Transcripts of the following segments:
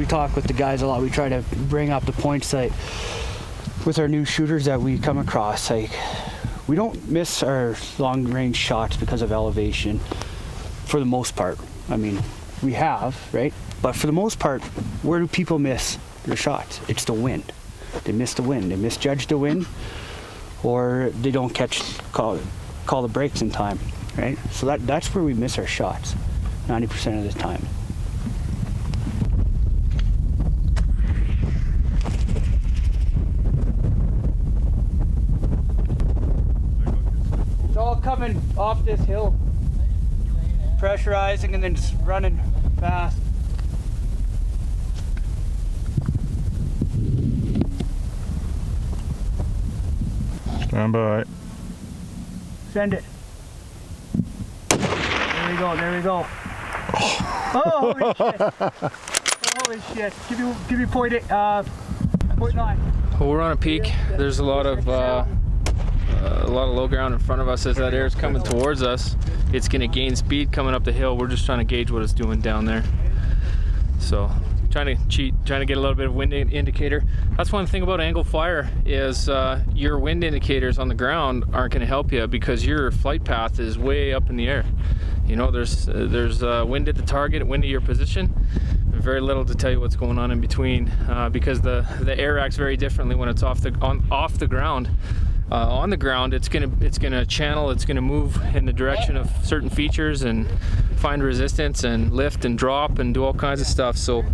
talk with the guys a lot. We try to bring up the points that with our new shooters that we come across. Like, we don't miss our long range shots because of elevation for the most part. I mean, we have, right? But for the most part, where do people miss their shots? It's the wind. They miss the wind. They misjudge the wind, or they don't call the brakes in time, right? So that's where we miss our shots 90% of the time. It's all coming off this hill, pressurizing and then just running fast. Stand by. Send it. There we go, there we go. Oh, holy shit. Holy shit. Give me point 0.9. Well, we're on a peak. There's a lot of low ground in front of us. As that air is coming towards us, it's going to gain speed coming up the hill. We're just trying to gauge what it's doing down there. So trying to get a little bit of wind indicator. That's one thing about angle fire is your wind indicators on the ground aren't going to help you because your flight path is way up in the air. You know, there's wind at the target, wind at your position, and very little to tell you what's going on in between because the air acts very differently when it's off the ground. On the ground, it's gonna channel, it's gonna move in the direction of certain features and find resistance and lift and drop and do all kinds of stuff. So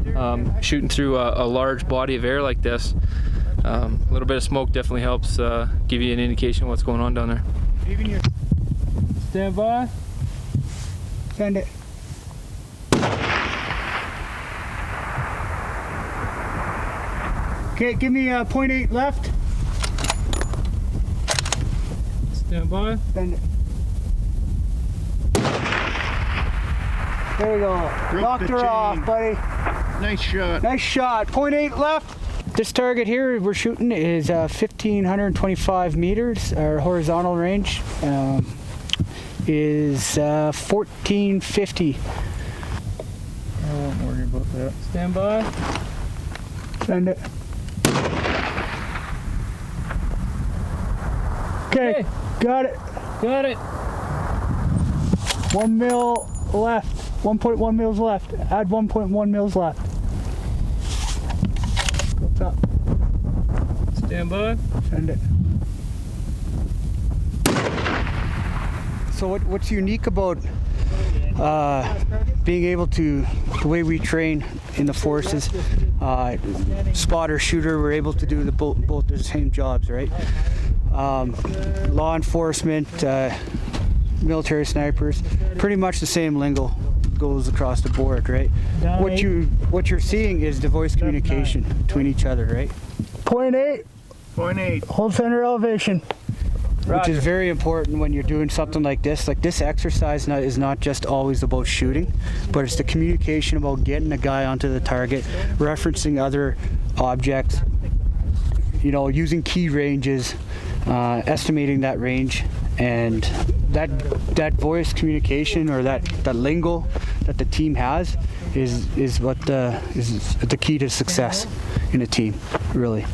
shooting through a large body of air like this, a little bit of smoke definitely helps give you an indication of what's going on down there. Stand by. Send it. Okay, give me 0.8 left. Stand by. Send it. There we go. Knocked her off, buddy. Nice shot. Nice shot. 0.8 left. This target here we're shooting is 1,525 meters. Our horizontal range is 1,450. I won't worry about that. Stand by. Send it. Okay, got it. Got it. 1 mil left. 1.1 mils left. Add 1.1 mils left. Go up. Stand by. Send it. So what's unique about being able to, the way we train in the forces, spotter, shooter, we're able to do both the same jobs, right? Law enforcement, military snipers, pretty much the same lingo goes across the board, right? What you're seeing is the voice communication between each other, right? 0.8. 0.8. Hold center elevation. Roger. Which is very important when you're doing something like this. Like, this exercise is not just always about shooting, but it's the communication about getting a guy onto the target, referencing other objects, you know, using key ranges, estimating that range, and that voice communication or that lingo that the team has is what is the key to success in a team, really.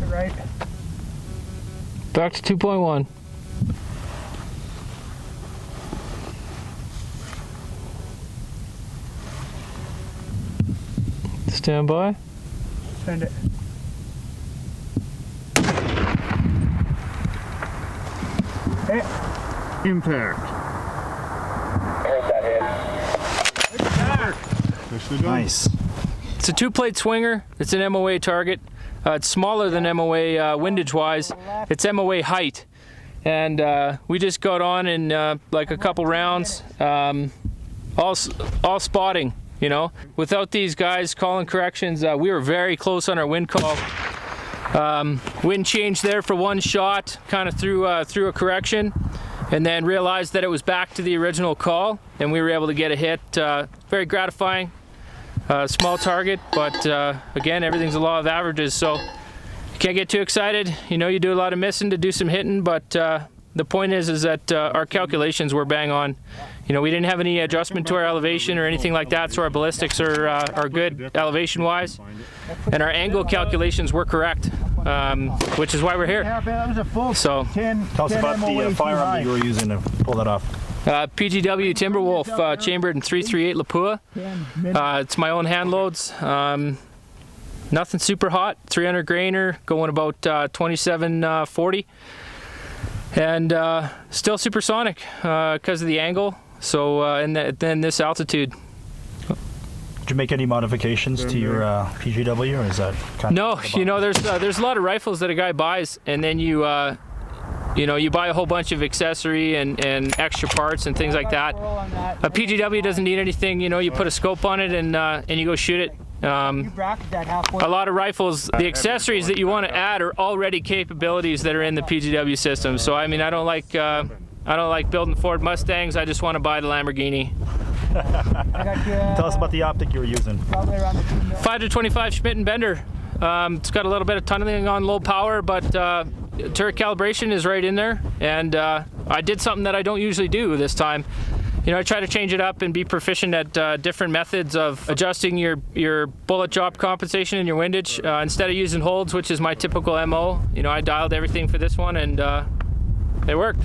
Right. Back to 2.1. Stand by. Send it. Hey. Impact. Nice. It's a 2-plate swinger. It's an MOA target. It's smaller than MOA windage wise. It's MOA height. And we just got on in like a couple rounds, all spotting, you know. Without these guys calling corrections, we were very close on our wind call. Wind change there for one shot, kind of threw a correction, and then realized that it was back to the original call, and we were able to get a hit. Very gratifying. Small target, but again, everything's a law of averages, so you can't get too excited. You know, you do a lot of missing to do some hitting, but the point is that our calculations were bang on. You know, we didn't have any adjustment to our elevation or anything like that, so our ballistics are good elevation-wise, and our angle calculations were correct, which is why we're here. That was a full So, 10. Tell us 10 about MOA the too firearm high. that you were using to pull that off. PGW Timberwolf chambered in 338 Lapua. 10 minutes. It's my own hand loads. Nothing super hot. 300 grainer, going about 2740, and still supersonic because of the angle. So and then this altitude. Did you make any modifications to your PGW, or is that kind No, of you know, there's a lot of rifles that a guy buys, and then you know, you buy a whole bunch of accessory and extra parts and things like that. A PGW doesn't need anything. You know, you put a scope on it and you go shoot it. A lot of rifles, the accessories that you want to add are already capabilities that are in the PGW system. So I mean, I don't like building Ford Mustangs. I just want to buy the Lamborghini. Tell us about the optic you were using. 5 to 25 Schmidt and Bender. It's got a little bit of tunneling on low power, but turret calibration is right in there. And I did something that I don't usually do this time. You know, I try to change it up and be proficient at different methods of adjusting your bullet drop compensation and your windage. Instead of using holds, which is my typical MO, you know, I dialed everything for this one, and it worked.